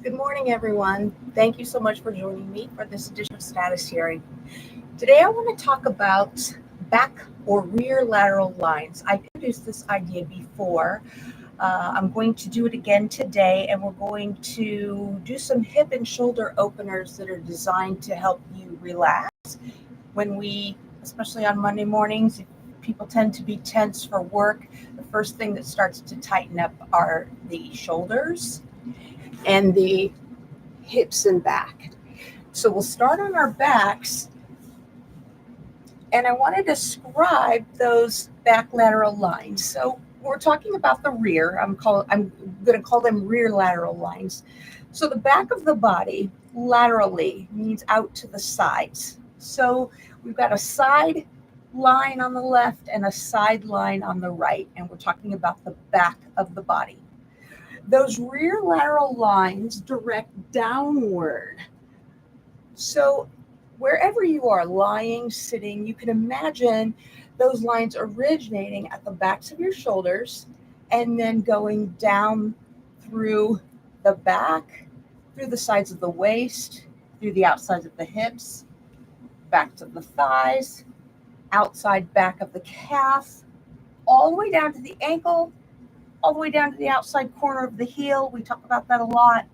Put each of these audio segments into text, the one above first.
Good morning, everyone. Thank you so much for joining me for this edition of Status Hearing. Today, I want to talk about back or rear lateral lines. I introduced this idea before. I'm going to do it again today, and we're going to do some hip and shoulder openers that are designed to help you relax. Especially on Monday mornings, people tend to be tense for work. The first thing that starts to tighten up are the shoulders and the hips and back. So we'll start on our backs, and I want to describe those back lateral lines. So we're talking about the rear. I'm going to call them rear lateral lines. So the back of the body laterally means out to the sides. So we've got a side line on the left and a side line on the right, and we're talking about the back of the body. Those rear lateral lines direct downward. So wherever you are, lying, sitting, you can imagine those lines originating at the backs of your shoulders and then going down through the back, through the sides of the waist, through the outsides of the hips, back to the thighs, outside back of the calf, all the way down to the ankle, all the way down to the outside corner of the heel. We talk about that a lot.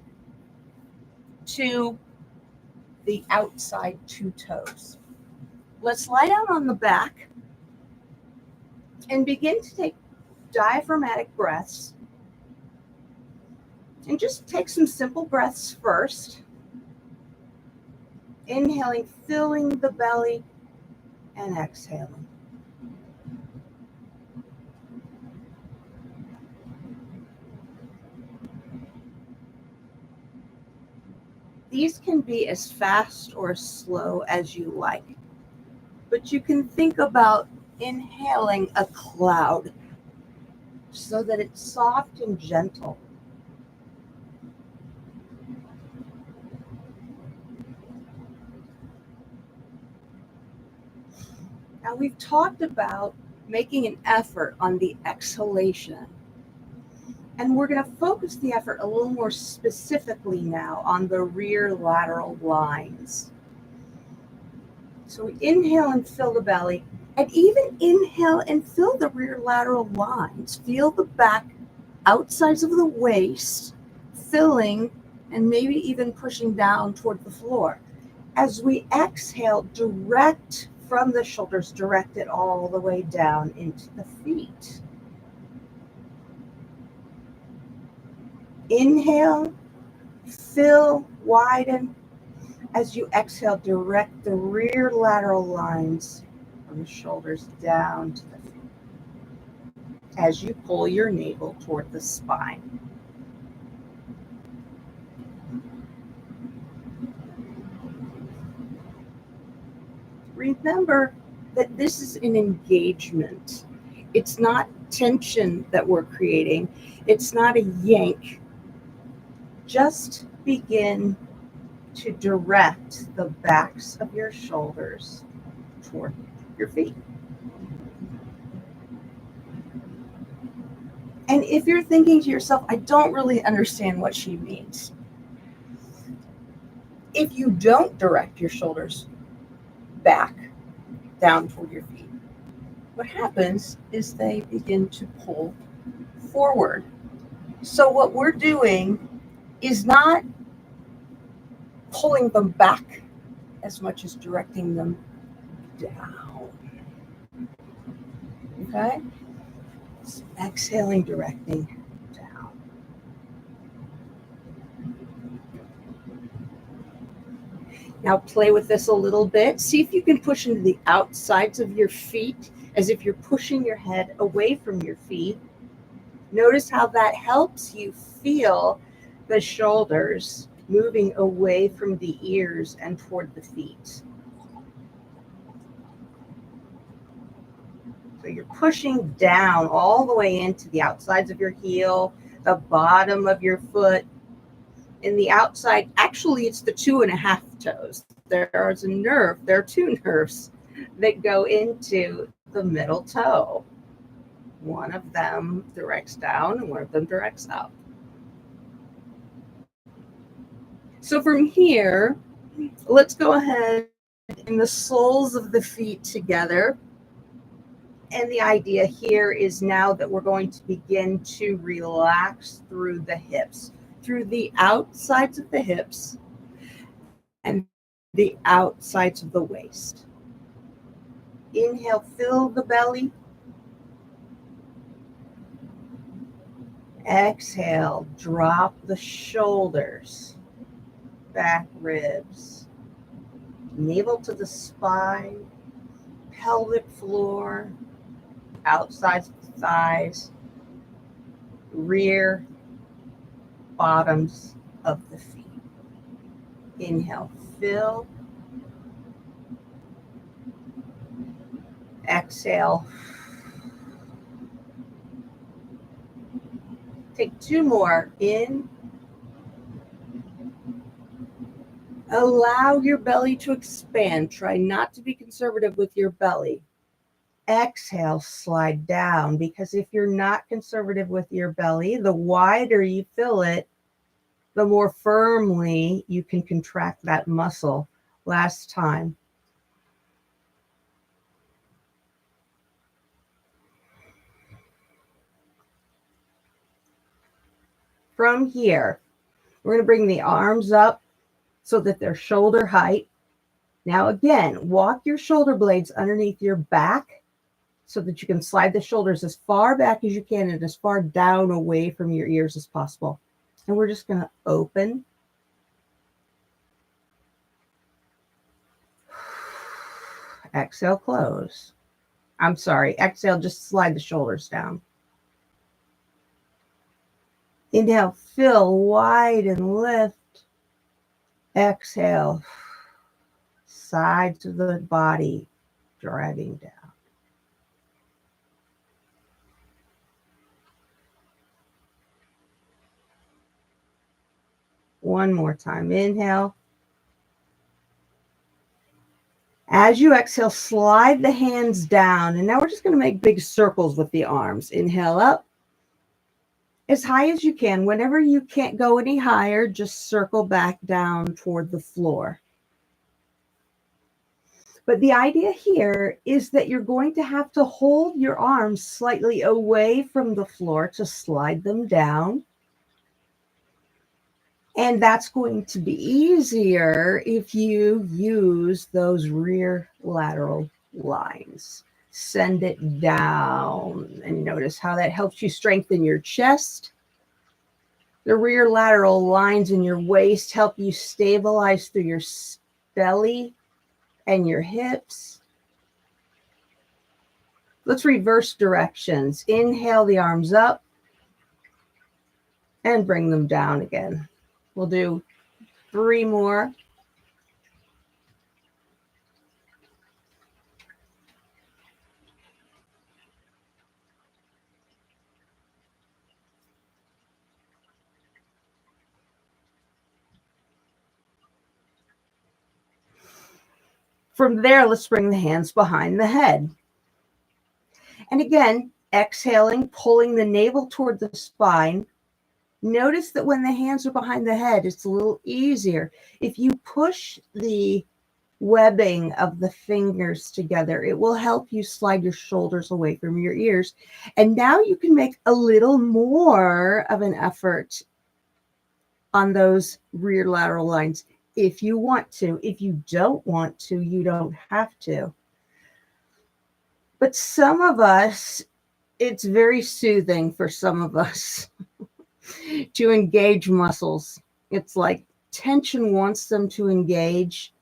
To the outside two toes. Let's lie down on the back and begin to take diaphragmatic breaths. And just take some simple breaths first. Inhaling, filling the belly, and exhaling. These can be as fast or as slow as you like, but you can think about inhaling a cloud so that it's soft and gentle. Now, we've talked about making an effort on the exhalation. And we're going to focus the effort a little more specifically now on the rear lateral lines. So we inhale and fill the belly, and even inhale and fill the rear lateral lines. Feel the back outsides of the waist filling and maybe even pushing down toward the floor. As we exhale, direct from the shoulders, direct it all the way down into the feet. Inhale, fill, widen. As you exhale, direct the rear lateral lines from the shoulders down to the feet as you pull your navel toward the spine. Remember that this is an engagement. It's not tension that we're creating. It's not a yank. Just begin to direct the backs of your shoulders toward your feet. And if you're thinking to yourself, I don't really understand what she means. If you don't direct your shoulders back down toward your feet, what happens is they begin to pull forward. So what we're doing is not pulling them back as much as directing them down. Okay? So exhaling, directing down. Now play with this a little bit. See if you can push into the outsides of your feet as if you're pushing your head away from your feet. Notice how that helps you feel the shoulders moving away from the ears and toward the feet. So you're pushing down all the way into the outsides of your heel, the bottom of your foot. In the outside, actually it's the 2.5 toes. There are two nerves that go into the middle toe. One of them directs down and one of them directs up. So from here, let's go ahead and the soles of the feet together. And the idea here is now that we're going to begin to relax through the hips, through the outsides of the hips and the outsides of the waist. Inhale, fill the belly. Exhale, drop the shoulders, back ribs, navel to the spine, pelvic floor, outsides of the thighs, rear, bottoms of the feet. Inhale, fill. Exhale. Take two more. In. Allow your belly to expand. Try not to be conservative with your belly. Exhale, slide down, because if you're not conservative with your belly, the wider you fill it, the more firmly you can contract that muscle. Last time. From here, we're going to bring the arms up so that they're shoulder height. Now again, walk your shoulder blades underneath your back so that you can slide the shoulders as far back as you can and as far down away from your ears as possible. And we're just going to open. Exhale, close. I'm sorry, exhale, just slide the shoulders down. Inhale, fill wide and lift. Exhale, sides of the body dragging down. One more time. Inhale. As you exhale, slide the hands down. And now we're just going to make big circles with the arms. Inhale up as high as you can. Whenever you can't go any higher, just circle back down toward the floor. But the idea here is that you're going to have to hold your arms slightly away from the floor to slide them down. And that's going to be easier if you use those rear lateral lines. Send it down and notice how that helps you strengthen your chest. The rear lateral lines in your waist help you stabilize through your belly and your hips. Let's reverse directions. Inhale the arms up and bring them down again. We'll do 3 more. From there, let's bring the hands behind the head. And again, exhaling, pulling the navel toward the spine. Notice that when the hands are behind the head, it's a little easier. If you push the webbing of the fingers together, it will help you slide your shoulders away from your ears. And now you can make a little more of an effort on those rear lateral lines if you want to. If you don't want to, you don't have to. But some of us, it's very soothing for some of us to engage muscles. It's like tension wants them to engage.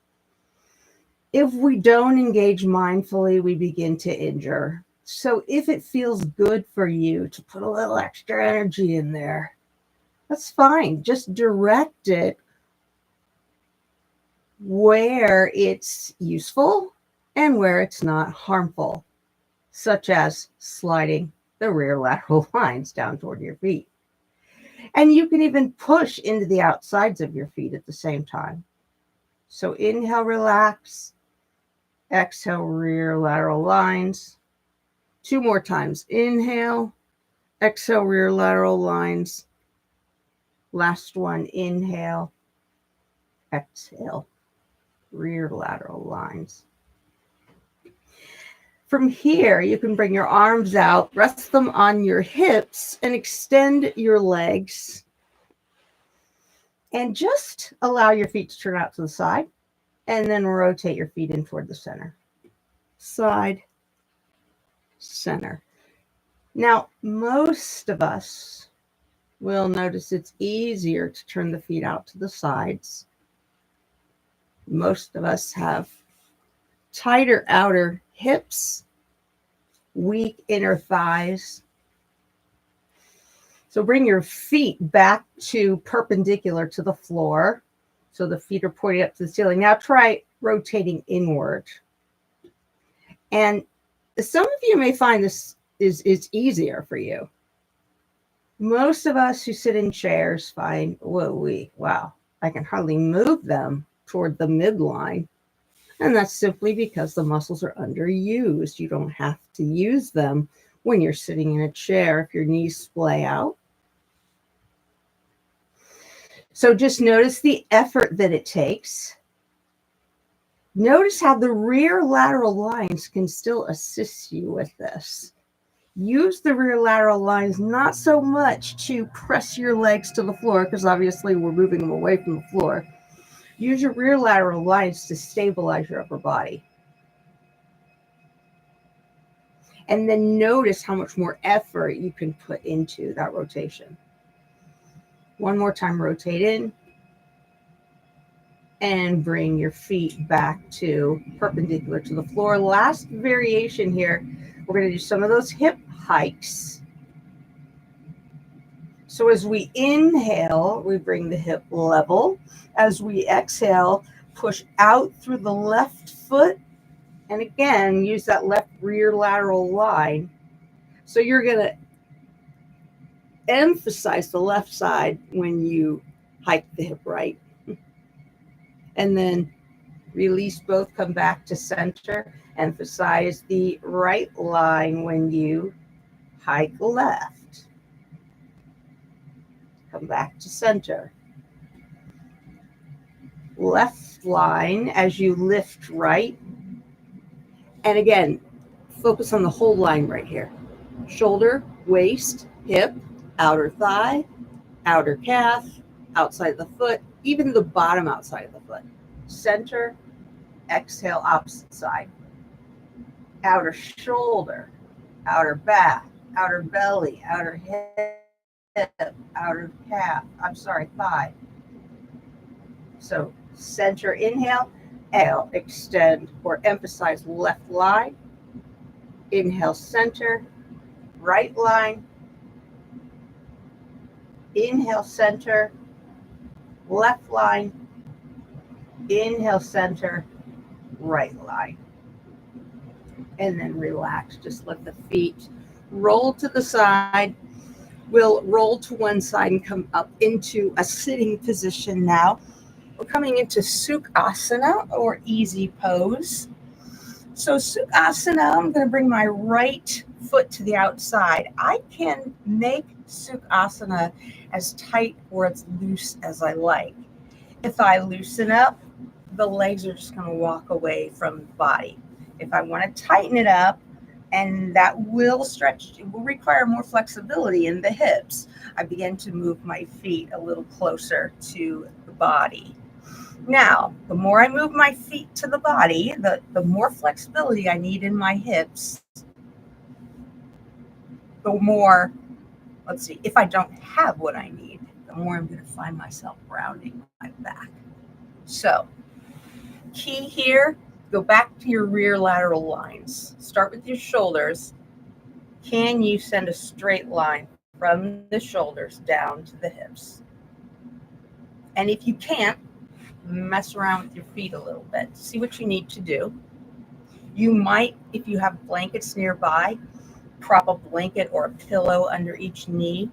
If we don't engage mindfully, we begin to injure. So if it feels good for you to put a little extra energy in there, that's fine. Just direct it where it's useful and where it's not harmful, such as sliding the rear lateral lines down toward your feet. And you can even push into the outsides of your feet at the same time. So inhale, relax. Exhale, rear lateral lines. 2 more times. Inhale. Exhale, rear lateral lines. Last one. Inhale. exhale, rear lateral lines. From here, you can bring your arms out, rest them on your hips, and extend your legs. And just allow your feet to turn out to the side, and then rotate your feet in toward the center. Side, center. Now, most of us will notice it's easier to turn the feet out to the sides. Most of us have tighter outer hips, weak inner thighs. So bring your feet back to perpendicular to the floor. So the feet are pointing up to the ceiling. Now try rotating inward. And some of you may find this is easier for you. Most of us who sit in chairs find, wow, I can hardly move them toward the midline. And that's simply because the muscles are underused. You don't have to use them when you're sitting in a chair if your knees splay out. So just notice the effort that it takes. Notice how the rear lateral lines can still assist you with this. Use the rear lateral lines not so much to press your legs to the floor, because obviously we're moving them away from the floor. Use your rear lateral lines to stabilize your upper body. And then notice how much more effort you can put into that rotation. One more time, rotate in. And bring your feet back to perpendicular to the floor. Last variation here, we're going to do some of those hip hikes. So as we inhale, we bring the hip level. As we exhale, push out through the left foot. And again, use that left rear lateral line. So you're going to emphasize the left side when you hike the hip right. And then release both, come back to center. Emphasize the right line when you hike left. Come back to center. Left line as you lift right. And again, focus on the whole line right here. Shoulder, waist, hip, outer thigh, outer calf, outside of the foot, even the bottom outside of the foot. Center, exhale, opposite side. Outer shoulder, outer back, outer belly, outer hip, outer calf, thigh. So center, inhale, exhale, extend or emphasize left line. Inhale, center, right line. Inhale, center, left line. Inhale, center, right line. And then relax. Just let the feet roll to the side. We'll roll to one side and come up into a sitting position now. We're coming into Sukhasana or easy pose. So Sukhasana, I'm going to bring my right foot to the outside. I can make Sukhasana as tight or as loose as I like. If I loosen up, the legs are just going to walk away from the body. If I want to tighten it up, and that will stretch, it will require more flexibility in the hips, I begin to move my feet a little closer to the body. Now, the more I move my feet to the body, the more flexibility I need in my hips, the more, if I don't have what I need, the more I'm going to find myself rounding my back. So, key here, go back to your rear lateral lines. Start with your shoulders. Can you send a straight line from the shoulders down to the hips? And if you can't, mess around with your feet a little bit. See what you need to do. You might, if you have blankets nearby, prop a blanket or a pillow under each knee.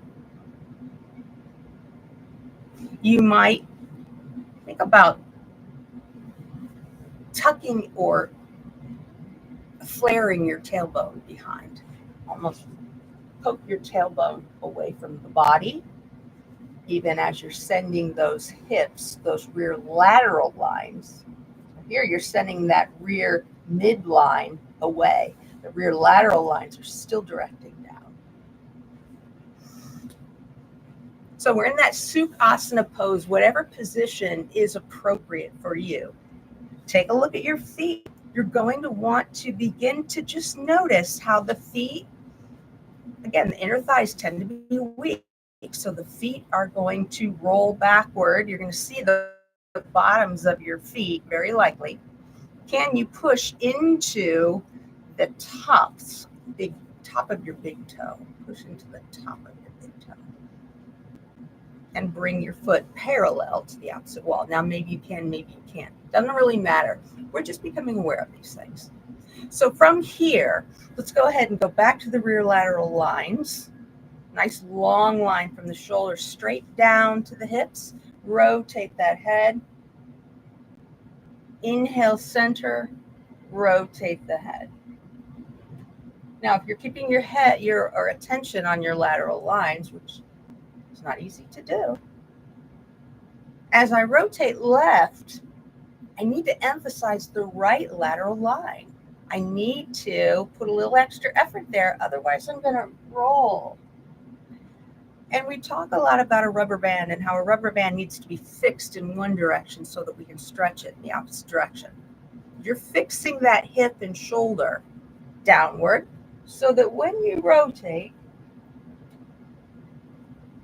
You might think about tucking or flaring your tailbone behind. Almost poke your tailbone away from the body. even as you're sending those hips, those rear lateral lines. Here you're sending that rear midline away. The rear lateral lines are still directing down. So we're in that Sukhasana pose, whatever position is appropriate for you. Take a look at your feet. You're going to want to begin to just notice how the feet, again, the inner thighs tend to be weak. So the feet are going to roll backward. You're going to see the bottoms of your feet, very likely. Can you push into the tops, big top of your big toe? Push into the top of your big toe. And bring your foot parallel to the opposite wall. Now, maybe you can, maybe you can't. Doesn't really matter. We're just becoming aware of these things. So from here, let's go ahead and go back to the rear lateral lines. Nice long line from the shoulders straight down to the hips. Rotate that head. Inhale, center. Rotate the head. Now, if you're keeping your head, your attention on your lateral lines, which is not easy to do, as I rotate left, I need to emphasize the right lateral line. I need to put a little extra effort there, otherwise I'm going to roll. And we talk a lot about a rubber band and how a rubber band needs to be fixed in one direction so that we can stretch it in the opposite direction. You're fixing that hip and shoulder downward so that when you rotate,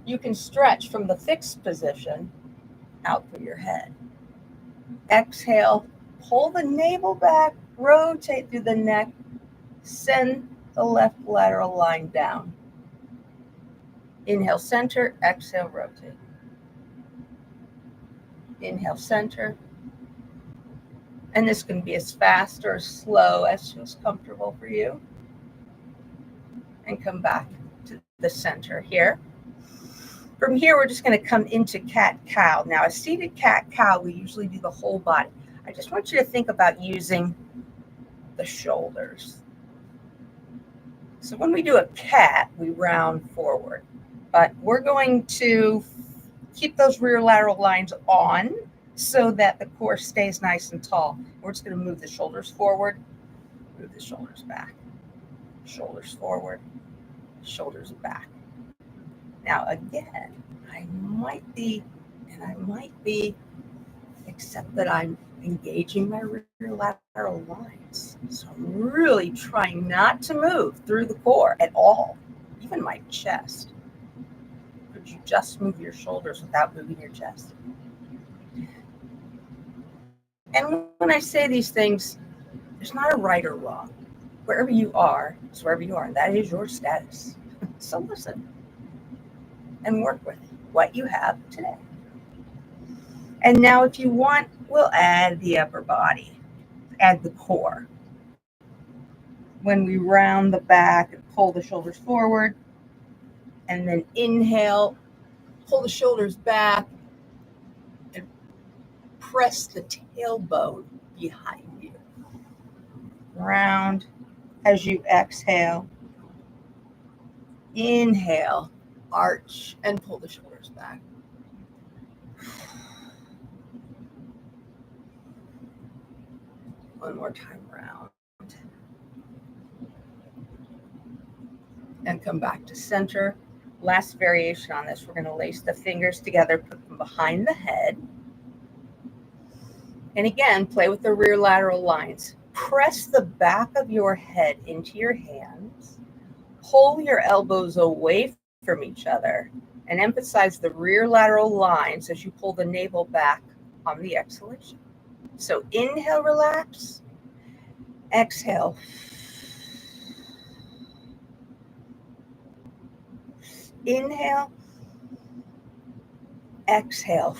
you can stretch from the fixed position out through your head. Exhale, pull the navel back, rotate through the neck, send the left lateral line down. Inhale, center, exhale, rotate. Inhale, center. And this can be as fast or as slow as feels comfortable for you. And come back to the center here. From here, we're just going to come into cat-cow. Now, a seated cat-cow, we usually do the whole body. I just want you to think about using the shoulders. So when we do a cat, we round forward. But we're going to keep those rear lateral lines on so that the core stays nice and tall. We're just going to move the shoulders forward, move the shoulders back, shoulders forward, shoulders back. Now, again, I might be, except that I'm engaging my rear lateral lines. So I'm really trying not to move through the core at all, even my chest. Could you just move your shoulders without moving your chest? And when I say these things, there's not a right or wrong. Wherever you are is wherever you are, and that is your status. So listen and work with what you have today. And now if you want, we'll add the upper body, add the core. When we round the back and pull the shoulders forward, and then inhale, pull the shoulders back, and press the tailbone behind you. Round as you exhale. Inhale, arch, and pull the shoulders back. One more time, round. And come back to center. Last variation on this, we're going to lace the fingers together, put them behind the head. And again, play with the rear lateral lines. Press the back of your head into your hands. Pull your elbows away from each other and emphasize the rear lateral lines as you pull the navel back on the exhalation. So inhale, relax. Exhale. Inhale. Exhale.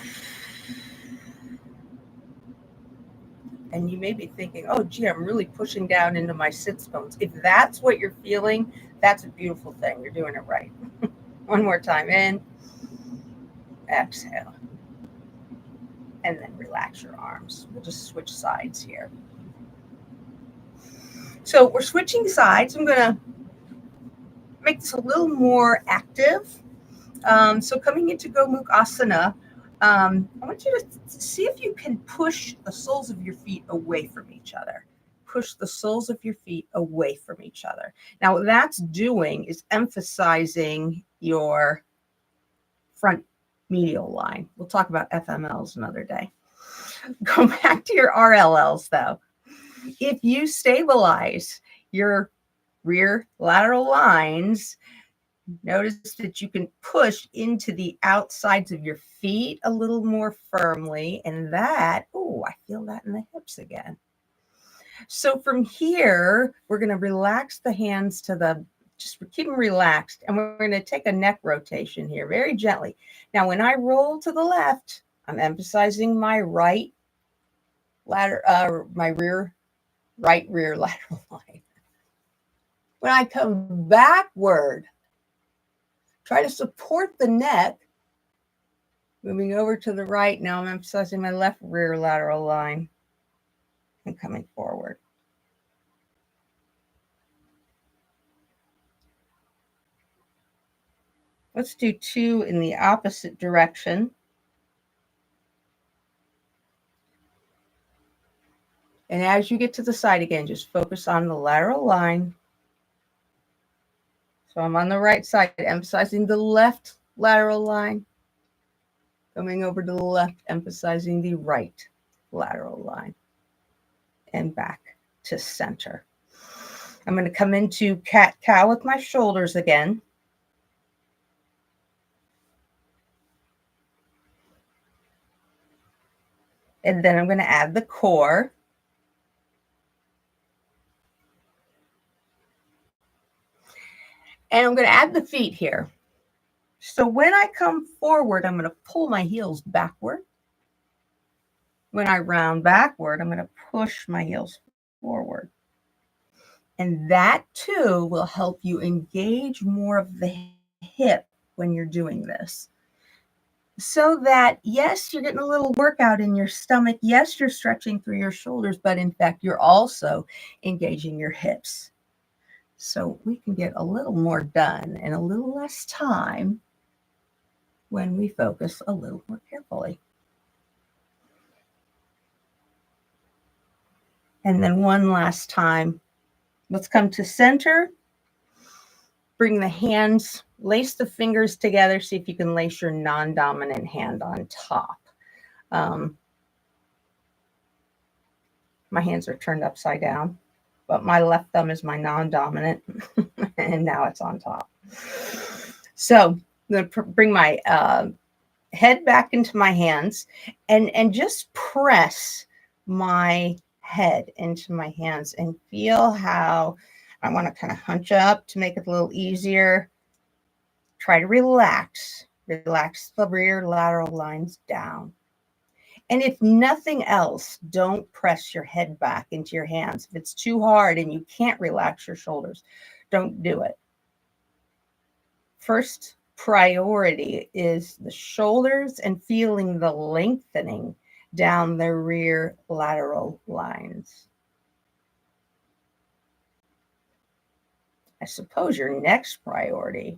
And you may be thinking, oh, gee, I'm really pushing down into my sits bones. If that's what you're feeling, that's a beautiful thing. You're doing it right. One more time. In. Exhale. And then relax your arms. We'll just switch sides here. So we're switching sides. I'm going to make this a little more active. So coming into Gomukhasana, I want you to see if you can push the soles of your feet away from each other. Push the soles of your feet away from each other. Now, what that's doing is emphasizing your front medial line. We'll talk about FMLs another day. Go back to your RLLs, though. If you stabilize your rear lateral lines, notice that you can push into the outsides of your feet a little more firmly. And that, oh, I feel that in the hips again. So from here, we're going to relax the hands to the, just keep them relaxed. And we're going to take a neck rotation here very gently. Now, when I roll to the left, I'm emphasizing my right rear lateral line. When I come backward, try to support the neck. Moving over to the right, now I'm emphasizing my left rear lateral line and coming forward. Let's do 2 in the opposite direction. And as you get to the side again, just focus on the lateral line. So I'm on the right side, emphasizing the left lateral line. Coming over to the left, emphasizing the right lateral line. And back to center. I'm going to come into cat-cow with my shoulders again. And then I'm going to add the core. And I'm going to add the feet here. So when I come forward, I'm going to pull my heels backward. When I round backward, I'm going to push my heels forward. And that too will help you engage more of the hip when you're doing this. So that, yes, you're getting a little workout in your stomach. Yes, you're stretching through your shoulders, but in fact, you're also engaging your hips. So we can get a little more done in a little less time when we focus a little more carefully. And then one last time, let's come to center. Bring the hands, lace the fingers together. See if you can lace your non-dominant hand on top. My hands are turned upside down, but my left thumb is my non-dominant, and now it's on top. So I'm going to bring my head back into my hands and just press my head into my hands and feel how I want to kind of hunch up to make it a little easier. Try to relax the rear lateral lines down. And if nothing else, don't press your head back into your hands. If it's too hard and you can't relax your shoulders, don't do it. First priority is the shoulders and feeling the lengthening down the rear lateral lines. I suppose your next priority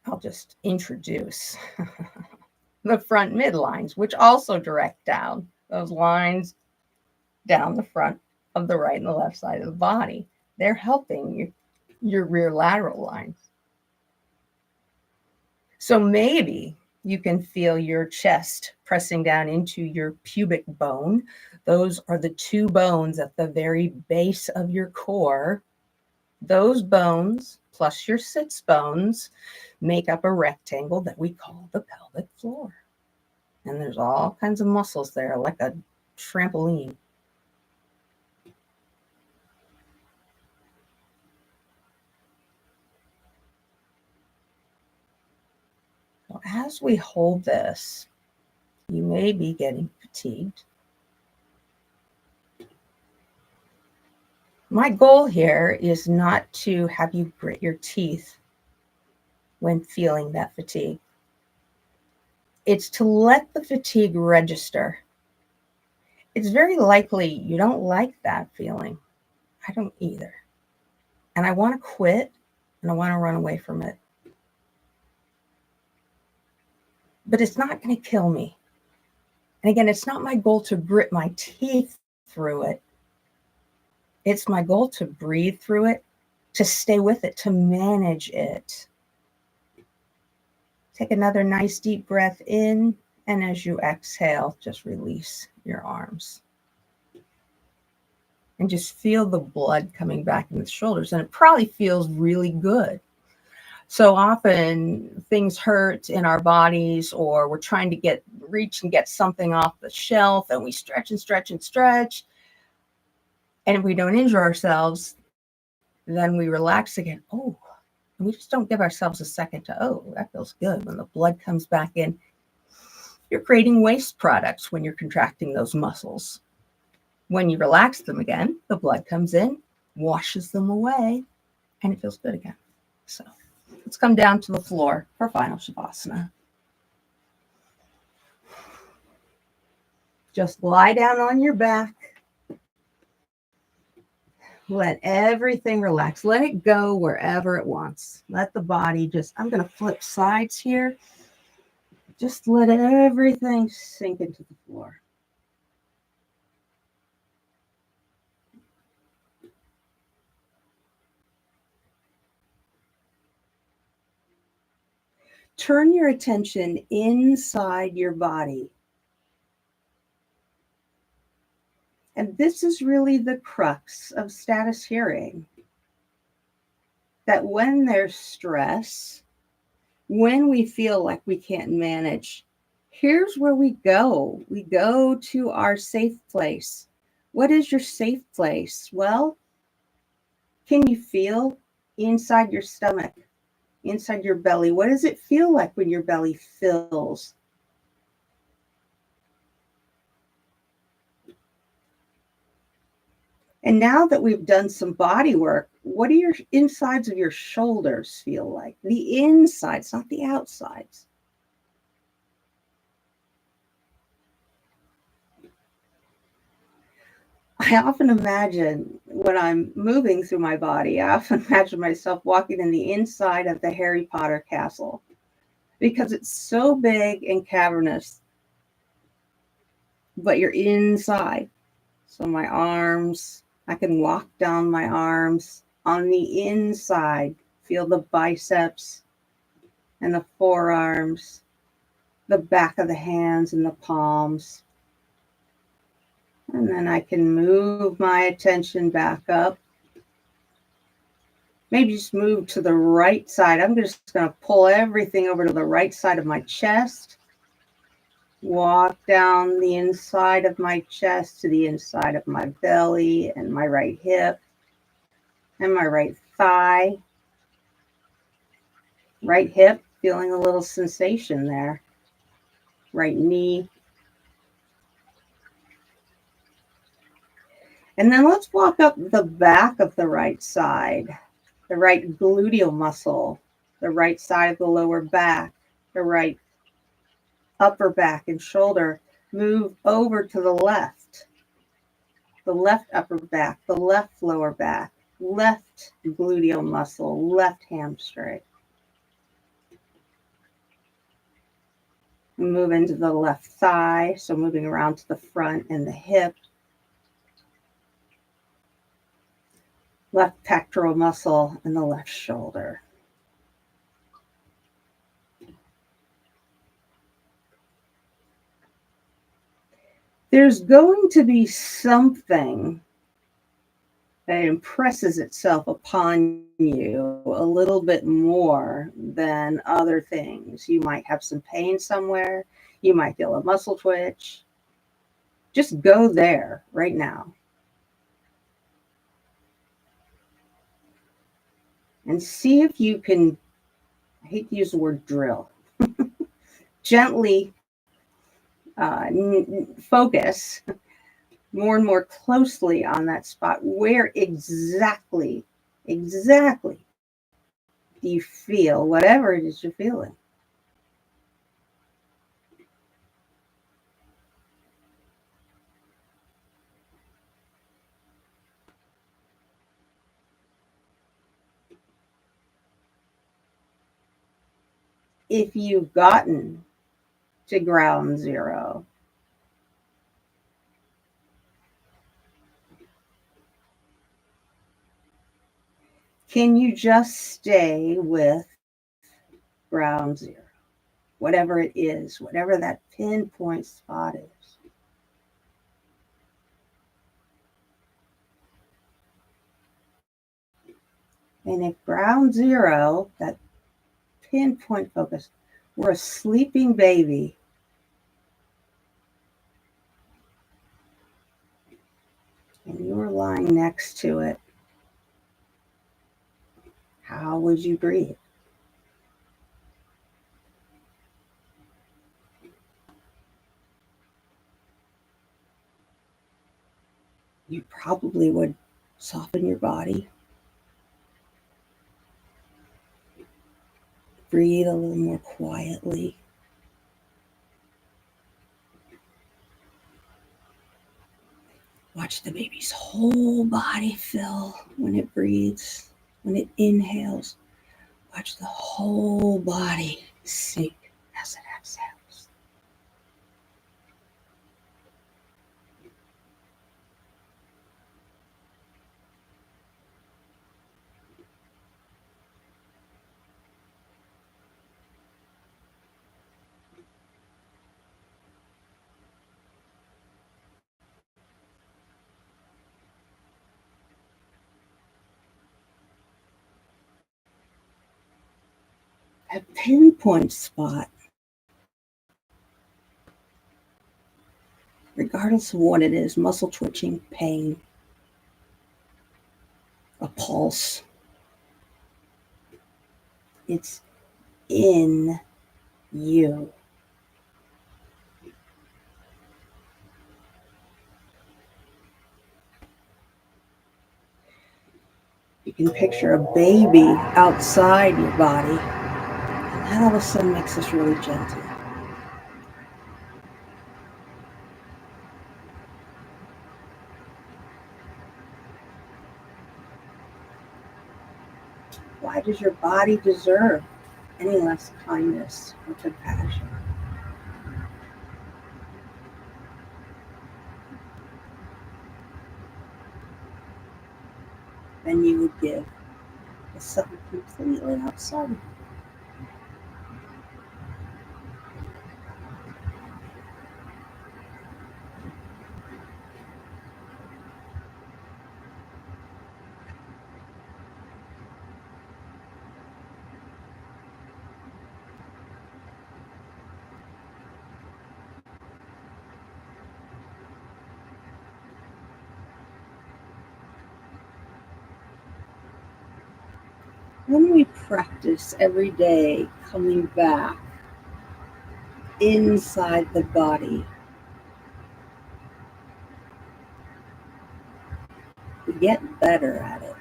I'll just introduce the front midlines, which also direct down those lines down the front of the right and the left side of the body. They're helping your rear lateral lines. So maybe you can feel your chest pressing down into your pubic bone. Those are the 2 bones at the very base of your core. Those bones plus your sits bones make up a rectangle that we call the pelvic floor. And there's all kinds of muscles there, like a trampoline. So as we hold this, you may be getting fatigued. My goal here is not to have you grit your teeth when feeling that fatigue. It's to let the fatigue register. It's very likely you don't like that feeling. I don't either. and I want to quit and I want to run away from it. But it's not going to kill me. And again, it's not my goal to grit my teeth through it. It's my goal to breathe through it, to stay with it, to manage it. Take another nice deep breath in, and as you exhale, just release your arms. And just feel the blood coming back in the shoulders, and it probably feels really good. So often things hurt in our bodies, or we're trying to reach and get something off the shelf, and we stretch and stretch and stretch. And if we don't injure ourselves, then we relax again. Oh, and we just don't give ourselves a second to, oh, that feels good. When the blood comes back in, you're creating waste products when you're contracting those muscles. When you relax them again, the blood comes in, washes them away, and it feels good again. So let's come down to the floor for final Shavasana. Just lie down on your back. Let everything relax. Let it go wherever it wants. Let the body I'm going to flip sides here. Just let everything sink into the floor. Turn your attention inside your body. And this is really the crux of status hearing. That when there's stress, when we feel like we can't manage, here's where we go. We go to our safe place. What is your safe place? Well, can you feel inside your stomach, inside your belly? What does it feel like when your belly fills? And now that we've done some body work, what do your insides of your shoulders feel like? The insides, not the outsides. I often imagine when I'm moving through my body, I often imagine myself walking in the inside of the Harry Potter castle because it's so big and cavernous, but you're inside. So my arms, I can walk down my arms on the inside, feel the biceps and the forearms, the back of the hands and the palms. And then I can move my attention back up. Maybe just move to the right side. I'm just going to pull everything over to the right side of my chest. Walk down the inside of my chest to the inside of my belly and my right hip and my right thigh. Right hip, feeling a little sensation there. Right knee. And then let's walk up the back of the right side, the right gluteal muscle, the right side of the lower back, the right upper back and shoulder. Move over to the left upper back, the left lower back, left gluteal muscle, left hamstring. Move into the left thigh, so moving around to the front and the hip. Left pectoral muscle and the left shoulder. There's going to be something that impresses itself upon you a little bit more than other things. You might have some pain somewhere. You might feel a muscle twitch. Just go there right now. And see if you can, I hate to use the word drill, gently focus more and more closely on that spot. Where exactly do you feel whatever it is you're feeling? if you've gotten to ground zero, can you just stay with ground zero? Whatever it is, whatever that pinpoint spot is. And if ground zero, that pinpoint focus, were a sleeping baby, and you were lying next to it, how would you breathe? You probably would soften your body, breathe a little more quietly. Watch the baby's whole body fill when it breathes, when it inhales. Watch the whole body sink as it exhales. A pinpoint spot, regardless of what it is, muscle twitching, pain, a pulse, it's in you. You can picture a baby outside your body, and that all of a sudden makes us really gentle. Why does your body deserve any less kindness or compassion than you would give to something completely outside? When we practice every day coming back inside the body, we get better at it.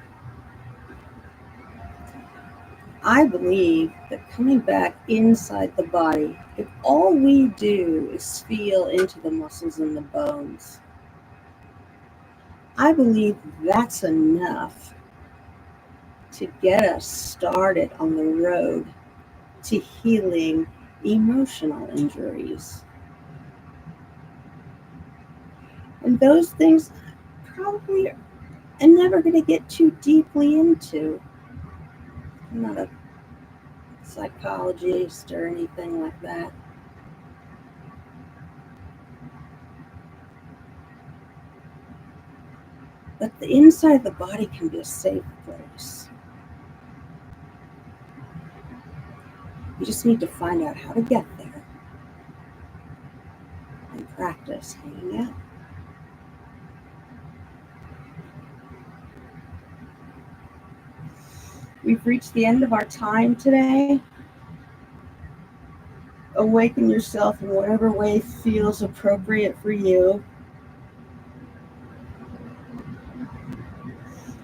I believe that coming back inside the body, if all we do is feel into the muscles and the bones, I believe that's enough to get us started on the road to healing emotional injuries. And those things probably I'm never going to get too deeply into. I'm not a psychologist or anything like that. But the inside of the body can be a safe place. You just need to find out how to get there and practice hanging out. We've reached the end of our time today. Awaken yourself in whatever way feels appropriate for you.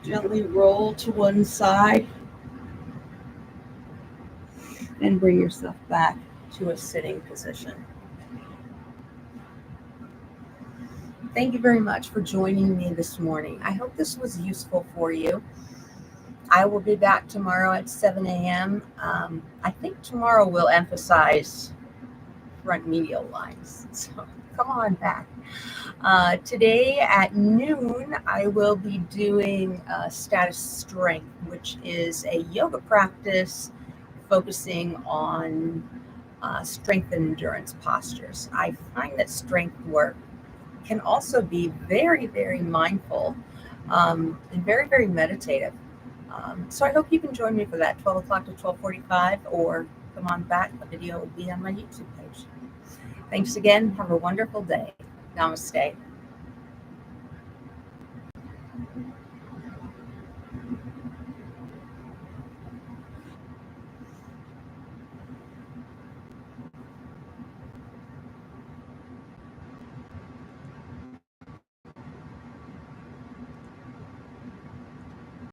Gently roll to one side and bring yourself back to a sitting position. Thank you very much for joining me this morning. I hope this was useful for you. I will be back tomorrow at 7 a.m. I think tomorrow we'll emphasize front medial lines. So come on back. Today at noon, I will be doing status strength, which is a yoga practice focusing on strength and endurance postures. I find that strength work can also be very, very mindful and very, very meditative. So I hope you can join me for that 12 o'clock to 12:45, or come on back. The video will be on my YouTube page. Thanks again. Have a wonderful day. Namaste.